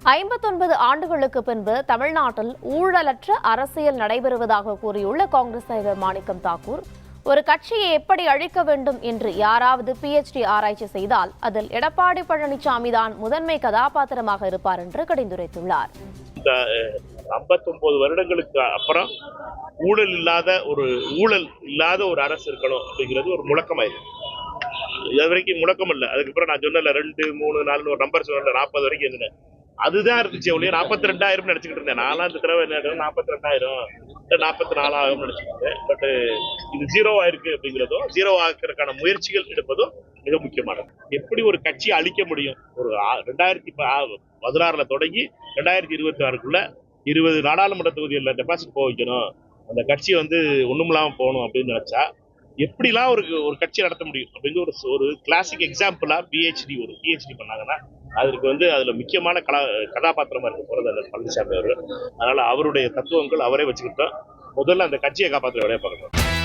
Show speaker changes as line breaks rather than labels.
59 ஆண்டுகளுக்கு பின்பு தமிழ்நாட்டில் ஊழலற்ற அரசியல் நடைபெறுவதாக கூறியுள்ள காங்கிரஸ் தலைவர் மாணிக்கம் தாக்கூர், ஒரு கட்சியை எப்படி அழிக்க வேண்டும் என்று யாராவது PhD ஆராய்ச்சி செய்தால் அதில் எடப்பாடி பழனிசாமி தான் முதன்மை கதாபாத்திரமாக இருப்பார் என்று கடிந்துரைத்துள்ளார்.
59 வருடங்களுக்கு அப்புறம் ஊழல் இல்லாத ஒரு அரசு இருக்கணும் அப்படிங்கிறது ஒரு முழக்கமாயிருக்கு. இது வரைக்கும் முழக்கம் இல்லை. அதுக்கப்புறம் நான் சொன்னல 2, 3, 4 ஒரு நம்பர் சொன்ன 40 வரைக்கும் இருந்தேன். அதுதான் இருந்துச்சு. 42,000 நினைச்சுக்கிட்டு இருந்தேன். நானும் அந்த தடவை என்ன 42,000 44,000 நினைச்சுக்கிட்டு இருந்தேன். பட் இது 0 ஆயிருக்கு அப்படிங்கிறதும் 0 ஆக்கிறதுக்கான முயற்சிகள் எடுப்பதும் மிக முக்கியமானது. எப்படி ஒரு கட்சியை அழிக்க முடியும்? ஒரு 2016 தொடங்கி 2026க்குள்ள 20 நாடாளுமன்ற தொகுதிகளில் டெபாசிட் போக வைக்கணும், அந்த கட்சி ஒண்ணும் இல்லாம போகணும் அப்படின்னு நினைச்சா எப்படிலாம் ஒரு கட்சி நடத்த முடியும் அப்படின்னு ஒரு கிளாசிக் எக்ஸாம்பிளா PhD பண்ணாங்கன்னா அதற்கு அதுல முக்கியமான கதாபாத்திரமா இருக்க போறது பழனிசாமி அவர்கள். அதனால அவருடைய தத்துவங்கள் அவரே வச்சுக்கிட்டோம். முதல்ல அந்த கட்சியை காப்பாற்ற வேலையை பார்க்கணும்.